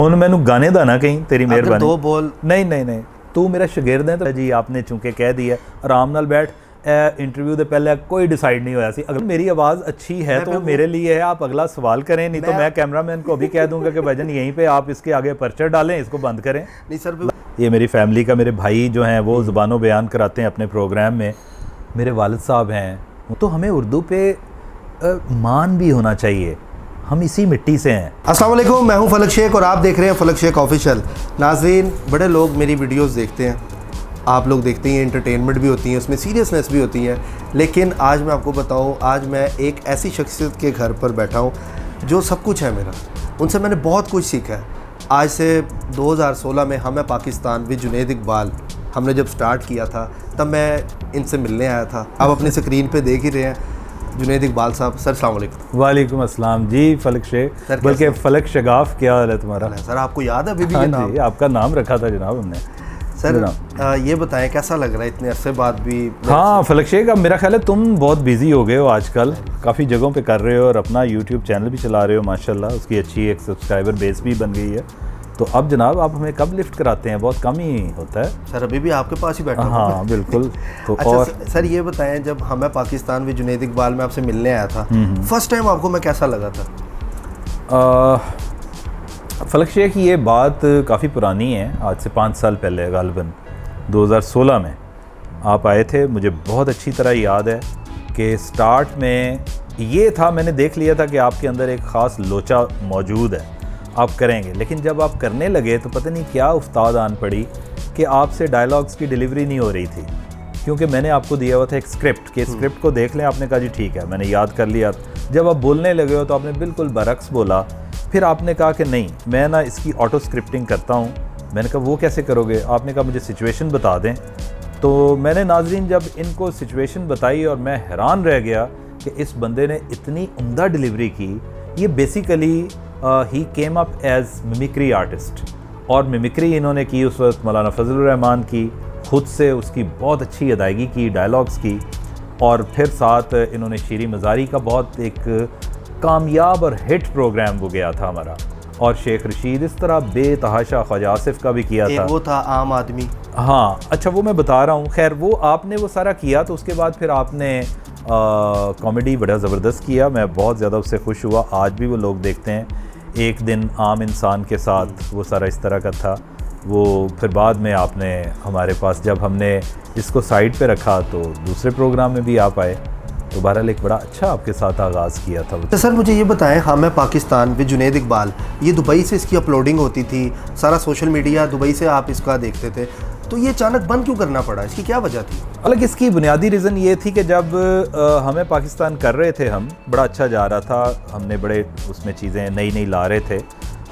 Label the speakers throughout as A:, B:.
A: ਹੁਣ ਮੈਨੂੰ गाने दा ना कहीं तेरी मेहरबानी
B: दो बोल
A: नहीं तू मेरा शागिर्द है तो जी आपने चूंकि कह दिया आराम नाल बैठ इंटरव्यू के पहले कोई डिसाइड नहीं होया सी। अगर मेरी आवाज़ अच्छी है तो वो मेरे लिए है, आप अगला सवाल करें, नहीं तो मैं कैमरामैन को अभी कह दूंगा कि भाईजान यहीं पे आप इसके आगे पर्चा डालें, इसको बंद करें।
B: नहीं सर,
A: ये मेरी फैमिली का मेरे भाई जो हैं वो ज़ुबानों बयान कराते हैं अपने प्रोग्राम में, मेरे वालिद साहब हैं, तो हमें उर्दू पे मान भी होना चाहिए, हम इसी मिट्टी से हैं।
B: अस्सलाम वालेकुम, मैं हूं फलक शेख और आप देख रहे हैं फलक शेख ऑफिशियल। नाज़रीन, बड़े लोग मेरी वीडियोस देखते हैं, आप लोग देखते हैं, एंटरटेनमेंट भी होती है, उसमें सीरियसनेस भी होती है, लेकिन आज मैं आपको बताऊं, आज मैं एक ऐसी शख्सियत के घर पर बैठा हूं जो सब कुछ है मेरा। उनसे मैंने बहुत कुछ सीखा है। आज से 2016 में हमें पाकिस्तान विद जुनैद इकबाल हमने जब स्टार्ट किया था तब मैं इनसे मिलने आया था। आप अपनी स्क्रीन पे देख ही रहे हैं जुनैद इकबाल साहब। सर अस्सलाम वालेकुम।
A: वालेकुम अस्सलाम जी फलक शेख, बल्कि फलक शगाफ, क्या हाल है तुम्हारा?
B: सर आपको याद है अभी भी?
A: हाँ जी, आपका नाम रखा था जनाब हमने।
B: सर ये बताएं कैसा लग रहा है इतने अरसे बाद भी?
A: हाँ फलक शेख, अब मेरा ख्याल है तुम बहुत बिजी हो गए हो आजकल, काफ़ी जगहों पे कर रहे हो और अपना यूट्यूब चैनल भी चला रहे हो माशाल्लाह, उसकी अच्छी एक सब्सक्राइबर बेस भी बन गई है। तो अब जनाब आप हमें कब लिफ्ट कराते हैं? बहुत कम ही होता है।
B: सर अभी भी आपके पास ही बैठा हूं।
A: हाँ बिल्कुल। तो
B: अच्छा
A: और
B: सर ये बताएं, जब हमें पाकिस्तान विद जुनैद इकबाल में आपसे मिलने आया था, फर्स्ट टाइम आपको मैं कैसा लगा था?
A: फलक शेख, ये बात काफ़ी पुरानी है, आज से 5 साल पहले गालिबन 2016 में आप आए थे। मुझे बहुत अच्छी तरह याद है कि स्टार्ट में ये था, मैंने देख लिया था कि आपके अंदर एक ख़ास लोचा मौजूद है, आप करेंगे, लेकिन जब आप करने लगे तो पता नहीं क्या उस्ताद आन पड़ी कि आपसे डायलॉग्स की डिलीवरी नहीं हो रही थी, क्योंकि मैंने आपको दिया हुआ था एक स्क्रिप्ट कि स्क्रिप्ट को देख लें। आपने कहा जी ठीक है, मैंने याद कर लिया। जब आप बोलने लगे हो तो आपने बिल्कुल बरक्स बोला। फिर आपने कहा कि नहीं, मैं ना इसकी ऑटो स्क्रिप्टिंग करता हूँ। मैंने कहा वो कैसे करोगे? आपने कहा मुझे सिचुएशन बता दें। तो मैंने नाजरीन जब इनको सिचुएशन बताई और मैं हैरान रह गया कि इस बंदे ने इतनी उम्दा डिलीवरी की। ये बेसिकली ही came up as mimicry artist, और मिमिक्री इन्होंने की उस वक्त मौलाना फजलुर रहमान की, खुद से उसकी बहुत अच्छी अदायगी की, डायलॉग्स की, और फिर साथ इन्होंने शीरी मज़ारी का बहुत एक कामयाब और हिट प्रोग्राम वो गया था हमारा, और शेख रशीद, इस तरह बेतहाशा ख्वाजा आसिफ का भी किया था।
B: वो था आम आदमी।
A: हाँ अच्छा, वो मैं बता रहा हूँ। खैर वो आपने वो सारा किया, तो उसके बाद फिर आपने कॉमेडी बड़ा ज़बरदस्त किया, मैं बहुत ज़्यादा उससे खुश हुआ। आज भी वो लोग देखते हैं। एक दिन आम इंसान के साथ वो सारा इस तरह का था वो। फिर बाद में आपने हमारे पास, जब हमने इसको साइड पे रखा तो दूसरे प्रोग्राम में भी आप आए, तो बहरहाल एक बड़ा अच्छा आपके साथ आगाज़ किया था।
B: तो सर मुझे ये बताएं, हाँ मैं पाकिस्तान विद जुनैद इकबाल, ये दुबई से इसकी अपलोडिंग होती थी, सारा सोशल मीडिया दुबई से आप इसका देखते थे, तो ये अचानक बंद क्यों करना पड़ा? इसकी क्या वजह थी?
A: हालांकि इसकी बुनियादी रीज़न ये थी कि जब हमें पाकिस्तान कर रहे थे, हम बड़ा अच्छा जा रहा था, हमने बड़े उसमें चीज़ें नई नई ला रहे थे,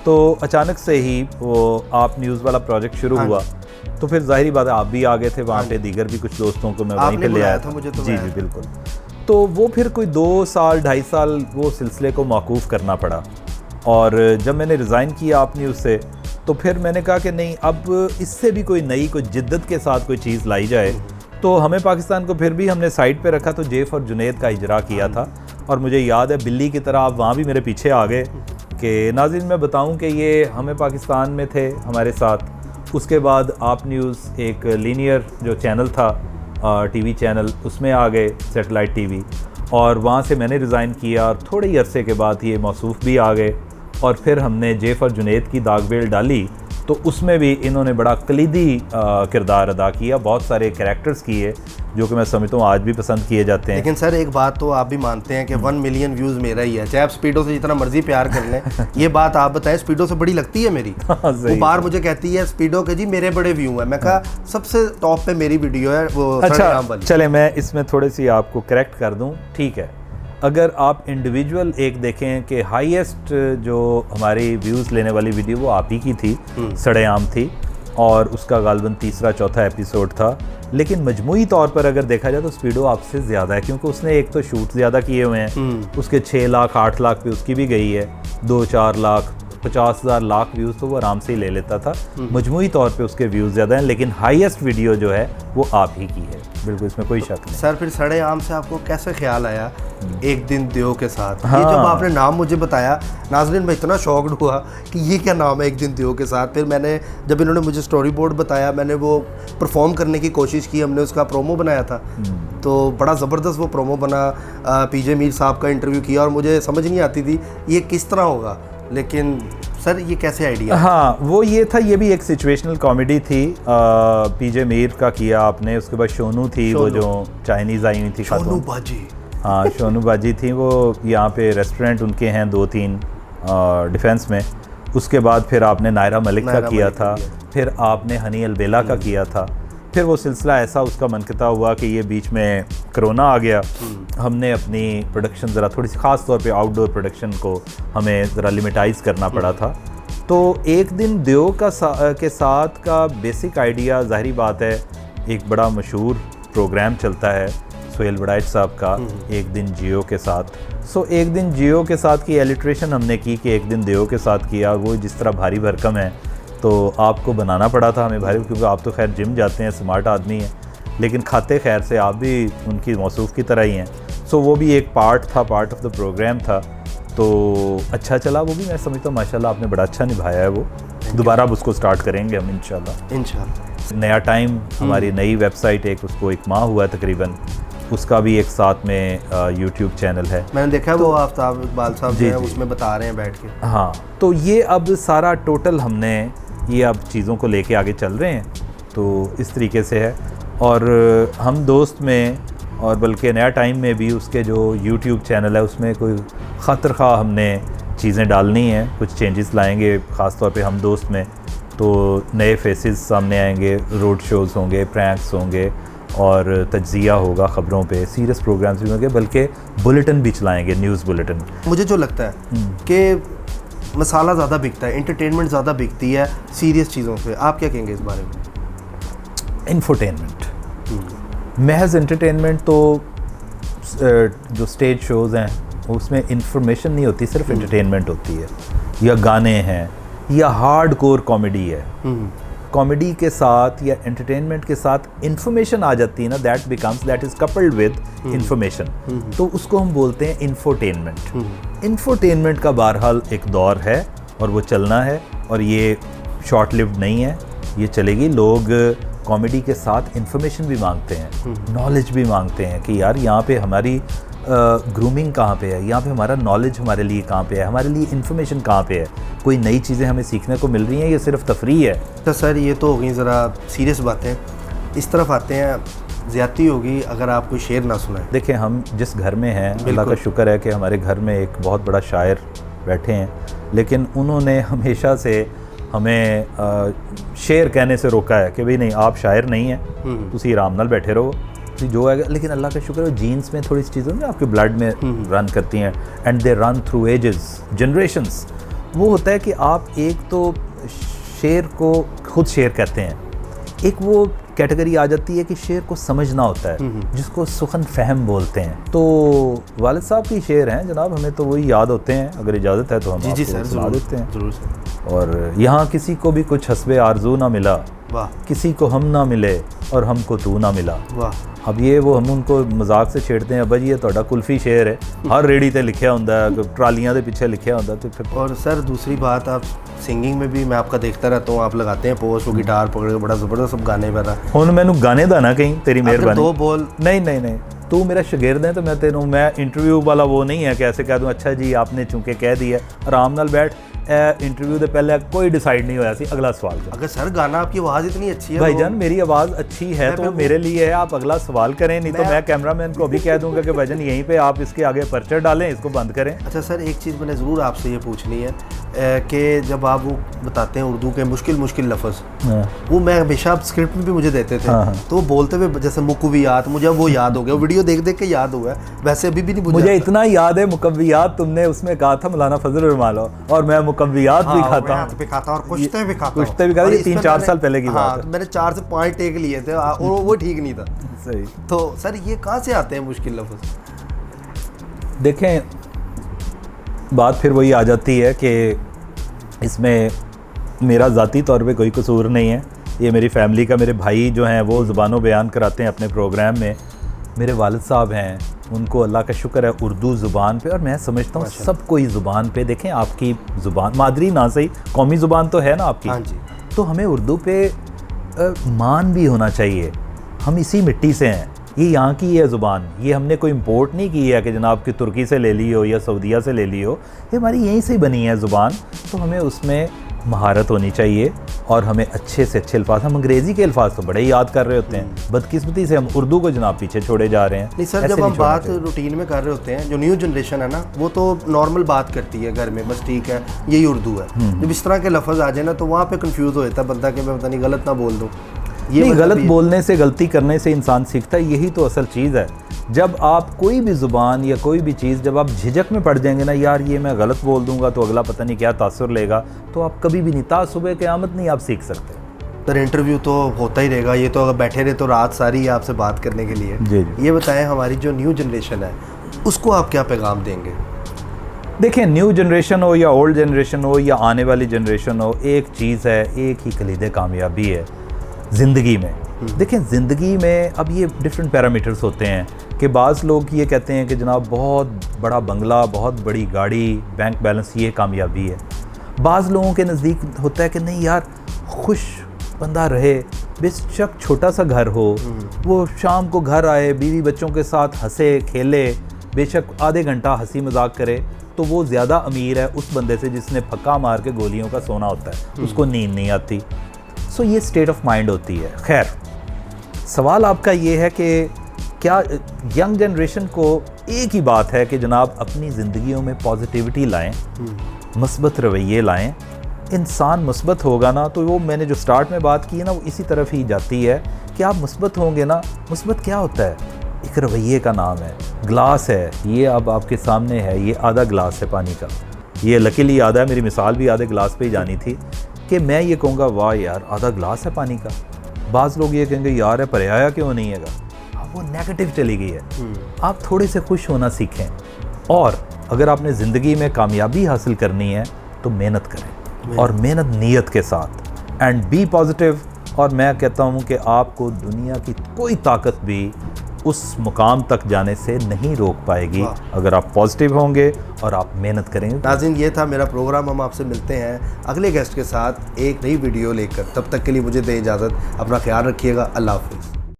A: तो अचानक से ही वो आप न्यूज़ वाला प्रोजेक्ट शुरू हुआ। तो फिर जाहिर बात है आप भी आ गए थे वहाँ पे, दीगर भी कुछ दोस्तों को मैं वहीं पे ले आया था।
B: मुझे तो
A: जी जी बिल्कुल। तो वो फिर कोई 2 साल 2.5 साल वो सिलसिले को मौकूफ़ करना पड़ा, और जब मैंने रिज़ाइन किया आप न्यूज़ से, तो फिर मैंने कहा कि नहीं, अब इससे भी कोई नई, कोई जिद्दत के साथ कोई चीज़ लाई जाए। तो हमें पाकिस्तान को फिर भी हमने साइड पे रखा, तो जेफ और जुनैद का इजरा किया था। और मुझे याद है बिल्ली की तरह आप वहाँ भी मेरे पीछे आ गए कि नाज़रीन मैं बताऊँ कि ये हमें पाकिस्तान में थे हमारे साथ। उसके बाद आप न्यूज़ एक लीनियर जो चैनल था, टीवी चैनल, उसमें आ गए, सैटेलाइट टीवी, और वहाँ से मैंने रिज़ाइन किया, और थोड़े ही अरसे के बाद ये मौसूफ़ भी आ गए, और फिर हमने जेफ और जुनैद की दागबेल डाली, तो उसमें भी इन्होंने बड़ा कलीदी किरदार अदा किया, बहुत सारे कैरेक्टर्स किए जो कि मैं समझता हूँ आज भी पसंद किए जाते हैं।
B: लेकिन सर एक बात तो आप भी मानते हैं कि 1 मिलियन व्यूज़ मेरा ही है, चाहे आप स्पीडो से जितना मर्जी प्यार कर लें। ये बात आप बताएं, स्पीडो से बड़ी लगती है मेरी। वो बार मुझे कहती है स्पीडो के जी मेरे बड़े व्यू हैं, मैं कहा सबसे टॉप पे मेरी वीडियो है वो।
A: अच्छा चले, मैं इसमें थोड़ी सी आपको करेक्ट कर दूँ, ठीक है। अगर आप इंडिविजुअल एक देखें कि हाईएस्ट जो हमारी व्यूज़ लेने वाली वीडियो वो आप ही की थी, सड़ेआम थी, और उसका गालिबन 3-4 एपिसोड था। लेकिन मजमूई तौर पर अगर देखा जाए तो स्पीडो आपसे ज़्यादा है, क्योंकि उसने एक तो शूट ज़्यादा किए हुए हैं, उसके 6 लाख 8 लाख पे उसकी भी गई है, 2-4 लाख 50,000 लाख व्यूज़ तो वो आराम से ही ले लेता था। मजमूई तौर पे उसके व्यूज़ ज़्यादा हैं, लेकिन हाईएस्ट वीडियो जो है वो आप ही की है, बिल्कुल इसमें कोई शक नहीं।
B: सर फिर सड़े आम से आपको कैसे ख्याल आया एक दिन दियो के साथ? ये जब आपने नाम मुझे बताया नाज़रीन, मैं इतना शॉक्ड हुआ कि ये क्या नाम है एक दिन दियो के साथ। फिर मैंने जब इन्होंने मुझे स्टोरी बोर्ड बताया, मैंने वो परफॉर्म करने की कोशिश की, हमने उसका प्रोमो बनाया था, तो बड़ा ज़बरदस्त वो प्रोमो बना। पीजे मीर साहब का इंटरव्यू किया और मुझे समझ नहीं आती थी ये किस तरह होगा, लेकिन सर ये कैसे आइडिया?
A: हाँ, वो ये था, ये भी एक सिचुएशनल कॉमेडी थी। पीजे मीर का किया आपने, उसके बाद शोनू थी, वो जो चाइनीज़ आई हुई थी,
B: शोनू बाजी।
A: हाँ, शोनू बाजी थी, वो यहाँ पे रेस्टोरेंट उनके हैं 2-3 डिफेंस में। उसके बाद फिर आपने नायरा मलिक का किया था, फिर आपने हनी अलबेला का किया था। फिर वो सिलसिला ऐसा उसका मनक़ता हुआ कि ये बीच में कोरोना आ गया। हमने अपनी प्रोडक्शन ज़रा थोड़ी सी ख़ास तौर पे आउटडोर प्रोडक्शन को हमें ज़रा लिमिटाइज़ करना पड़ा था। तो एक दिन दियो के साथ का बेसिक आइडिया, ज़ाहिरी बात है, एक बड़ा मशहूर प्रोग्राम चलता है सोहेल बड़ाइच साहब का, एक दिन जियो के साथ। सो एक दिन जियो के साथ की एलिट्रेशन हमने की कि एक दिन दियो के साथ किया। वो जिस तरह भारी भरकम है तो आपको बनाना पड़ा था हमें भारी, क्योंकि आप तो खैर जिम जाते हैं, स्मार्ट आदमी हैं, लेकिन खाते खैर से आप भी उनकी मौसूफ़ की तरह ही हैं। सो वो भी एक पार्ट था, पार्ट ऑफ द प्रोग्राम था। तो अच्छा चला वो भी, मैं समझता हूँ माशाल्लाह आपने बड़ा अच्छा निभाया है वो। दोबारा अब उसको स्टार्ट करेंगे हम इंशाल्लाह। नया टाइम, हमारी नई वेबसाइट, एक उसको 1 माह हुआ है तकरीबन, उसका भी एक साथ में यूट्यूब चैनल है, मैंने
B: देखा। तो वो आफ्ताब इकबाल साहब जो है उसमें बता रहे हैं बैठ के।
A: हाँ, तो ये अब सारा टोटल हमने ये अब चीज़ों को लेके आगे चल रहे हैं, तो इस तरीके से है। और हम दोस्त में, और बल्कि नया टाइम में भी उसके जो यूट्यूब चैनल है उसमें कोई ख़ातिर ख़्वाह हमने चीज़ें डालनी हैं, कुछ चेंजेस लाएंगे, ख़ास तौर पे हम दोस्त में। तो नए फेसेस सामने आएंगे, रोड शोज़ होंगे, प्रैंक्स होंगे, और तज्ज़िया होगा ख़बरों पे, सीरियस प्रोग्राम्स भी होंगे, बल्कि बुलेटिन भी चलाएंगे, न्यूज़ बुलेटिन।
B: मुझे जो लगता है कि मसाला ज़्यादा बिकता है, एंटरटेनमेंट ज़्यादा बिकती है सीरियस चीज़ों पे, आप क्या कहेंगे इस बारे में?
A: इंफोटेनमेंट, महज एंटरटेनमेंट तो जो स्टेज शोज़ हैं उसमें इंफॉर्मेशन नहीं होती, सिर्फ एंटरटेनमेंट होती है, या गाने हैं, या हार्ड कोर कॉमेडी है। कॉमेडी के साथ या एंटरटेनमेंट के साथ इंफॉर्मेशन आ जाती है ना, that is coupled with information, तो उसको हम बोलते हैं इंफोटेनमेंट। इंफोटेनमेंट का बहरहाल एक दौर है और वो चलना है, और ये शॉर्ट लिव्ड नहीं है, ये चलेगी। लोग कॉमेडी के साथ इंफॉर्मेशन भी मांगते हैं, नॉलेज भी मांगते हैं कि यार यहाँ पे हमारी ग्रूमिंग कहाँ पे है, यहाँ पे हमारा नॉलेज हमारे लिए कहाँ पे है, हमारे लिए इन्फॉर्मेशन कहाँ पे है, कोई नई चीज़ें हमें सीखने को मिल रही हैं, ये सिर्फ तफरीह है।
B: तो सर ये तो हो गई ज़रा सीरियस बातें, इस तरफ आते हैं, ज़्यादती होगी अगर आप कोई शेर ना सुनाएं।
A: देखिए, हम जिस घर में हैं, अल्लाह का शुक्र है कि हमारे घर में एक बहुत बड़ा शायर बैठे हैं, लेकिन उन्होंने हमेशा से हमें शेर कहने से रोका है कि भाई नहीं, आप शायर नहीं हैं, तुसी आराम नाल बैठे रहो, जो है। लेकिन अल्लाह का शुक्र है, जीन्स में थोड़ी सी चीज़ें ना आपके ब्लड में रन करती हैं, and they run through ages, generations. वो होता है कि आप एक तो शेर को खुद शेर कहते हैं, एक वो कैटेगरी आ जाती है कि शेर को समझना होता है, जिसको सुखन फहम बोलते हैं। तो वालिद साहब की शेर हैं जनाब, हमें तो वही याद होते हैं, अगर इजाज़त है तो हम आपको सुना देते हैं।
B: जरूर सर।
A: और यहाँ किसी को भी कुछ हस्बे आरजू ना मिला,
B: वाह,
A: किसी को हम ना मिले और हमको तू ना मिला।
B: वाह।
A: अब ये वो हम उनको मजाक से छेड़ते हैं, भाई ये ਤੁਹਾਡਾ कुल्फी शेर है, हर रेड़ी ते लिखा होंदा है, ट्रालियां दे पीछे लिखा होंदा। तो फिर
B: और सर दूसरी बात, आप सिंगिंग में भी मैं आपका देखता रहता हूँ, आप लगाते हैं पोस्ट, वो गिटार पकड़ के बड़ा ज़बरदस्त सब गाने बना।
A: हुन मैनू गाने दा ना कहीं, तेरी मेहरबानी।
B: 2 बोल
A: नहीं, तू मेरा शागिर्द है तो मैं तेनों, मैं इंटरव्यू वाला वो नहीं है कि ऐसे कह दूँ अच्छा जी आपने चूंकि कह दिया, आराम नाल बैठ। इंटरव्यू से पहले कोई डिसाइड नहीं होया सी, अगला सवाल कर।
B: अगर सर गाना आपकी आवाज़ इतनी अच्छी है
A: भाईजान, मेरी आवाज़ अच्छी है तो मेरे लिए है, आप अगला सवाल करें, नहीं तो मैं कैमरामैन को भी कह दूंगा कि भाईजान यहीं पे आप इसके आगे पर्चर डालें, इसको बंद करें।
B: अच्छा सर, एक चीज़ मैंने ज़रूर आपसे ये पूछनी है कि जब आप वो बताते हैं उर्दू के मुश्किल लफ्ज़, वो मैं हमेशा स्क्रिप्ट में भी मुझे देते थे, तो वो बोलते हुए जैसे मुकव्वियात, मुझे वो याद हो गया, वो वीडियो देख के याद हुआ है, वैसे अभी भी नहीं
A: मुझे इतना याद है। मुकव्वियात तुमने उसमें कहा था मौलाना फजल रहमान, और मैं मुकव्वियात भी खाता
B: हूं और कुश्ते भी खाता
A: हूं। ये 3-4 साल पहले की बात है।
B: मैंने 4 से 5 टेक लिए थे और वो ठीक नहीं था।
A: सही।
B: तो सर ये कहाँ से आते हैं मुश्किल लफ्ज़?
A: देखें, बात फिर वही आ जाती है कि इसमें मेरा ज़ाती तौर पे कोई कसूर नहीं है, ये मेरी फैमिली का, मेरे भाई जो हैं वो ज़ुबानों बयान कराते हैं अपने प्रोग्राम में। मेरे वालिद साहब हैं, उनको अल्लाह का शुक्र है उर्दू ज़ुबान पे, और मैं समझता हूँ सब कोई ज़ुबान पे, देखें आपकी ज़ुबान मादरी ना सही, कौमी ज़ुबान तो है ना आपकी।
B: हाँ जी।
A: तो हमें उर्दू पे मान भी होना चाहिए। हम इसी मिट्टी से हैं, ये यहाँ की है ज़ुबान, ये हमने कोई इंपोर्ट नहीं की है कि जनाब कि तुर्की से ले ली हो या सऊदीया से ले ली हो, ये हमारी यहीं से बनी है ज़ुबान। तो हमें उसमें महारत होनी चाहिए और हमें अच्छे से अच्छे अल्फाज, हम अंग्रेज़ी के अल्फाज तो बड़े ही याद कर रहे होते हैं, बदकिस्मती से हम उर्दू को जनाब पीछे छोड़े जा रहे हैं।
B: नहीं सर, जब हम बात रूटीन में कर रहे होते हैं, जो न्यू जनरेशन है ना, वो तो नॉर्मल बात करती है घर में, बस ठीक है यही उर्दू है। जब इस तरह के लफ्ज़ आ जाए ना तो वहाँ पे कंफ्यूज हो जाता है बंदा कि मैं पता नहीं गलत ना बोल दूँ।
A: ये नहीं, गलत बोलने से, गलती करने से इंसान सीखता है, यही तो असल चीज़ है। जब आप कोई भी ज़ुबान या कोई भी चीज़ जब आप झिझक में पड़ जाएंगे ना, यार ये मैं गलत बोल दूंगा तो अगला पता नहीं क्या तासुर लेगा, तो आप कभी भी नहीं, सुबह क़यामत नहीं आप सीख सकते।
B: सर इंटरव्यू तो होता ही रहेगा, ये तो अगर बैठे रहे तो रात सारी आपसे बात करने के लिए।
A: जी जी।
B: ये बताएं, हमारी जो न्यू जनरेशन है उसको आप क्या पैगाम देंगे?
A: देखें, न्यू जनरेशन हो या ओल्ड जनरेशन हो या आने वाली जनरेशन हो, एक चीज़ है, एक ही कलीद कामयाबी है ज़िंदगी में। देखें, ज़िंदगी में अब ये डिफरेंट पैरामीटर्स होते हैं कि बाज़ लोग ये कहते हैं कि जनाब बहुत बड़ा बंगला, बहुत बड़ी गाड़ी, बैंक बैलेंस, ये कामयाबी है। बाज़ लोगों के नज़दीक होता है कि नहीं यार, खुश बंदा रहे, बेशक छोटा सा घर हो, वो शाम को घर आए, बीवी बच्चों के साथ हंसे खेले, बेशक आधे घंटा हंसी मजाक करे, तो वो ज़्यादा अमीर है उस बंदे से जिसने फक्का मार के गोलियों का सोना होता है, उसको नींद नहीं आती। सो ये स्टेट ऑफ माइंड होती है। खैर, सवाल आपका ये है कि क्या यंग जनरेशन को एक ही बात है कि जनाब अपनी ज़िंदगियों में पॉजिटिविटी लाएं, मस्बत रवैये लाएं। इंसान मस्बत होगा ना तो वो, मैंने जो स्टार्ट में बात की है ना, वो इसी तरफ ही जाती है कि आप मस्बत होंगे ना। मस्बत क्या होता है? एक रवैये का नाम है। ग्लास है, ये अब आपके सामने है, ये आधा ग्लास है पानी का, ये लकीली आधा है, मेरी मिसाल भी आधे ग्लास पे ही जानी थी कि मैं ये कहूँगा वाह यार आधा ग्लास है पानी का। बाज़ लोग ये कहेंगे यार है पराया क्यों नहीं है, अब वो नेगेटिव चली गई है। आप थोड़े से खुश होना सीखें, और अगर आपने ज़िंदगी में कामयाबी हासिल करनी है तो मेहनत करें, और मेहनत नीयत के साथ, एंड बी पॉजिटिव। और मैं कहता हूँ कि आपको दुनिया की कोई ताकत भी उस मुकाम तक जाने से नहीं रोक पाएगी अगर आप पॉजिटिव होंगे और आप मेहनत करेंगे।
B: नाज़रीन, ये था मेरा प्रोग्राम। हम आपसे मिलते हैं अगले गेस्ट के साथ एक नई वीडियो लेकर। तब तक के लिए मुझे दें इजाज़त। अपना ख्याल रखिएगा। अल्लाह हाफ़िज़।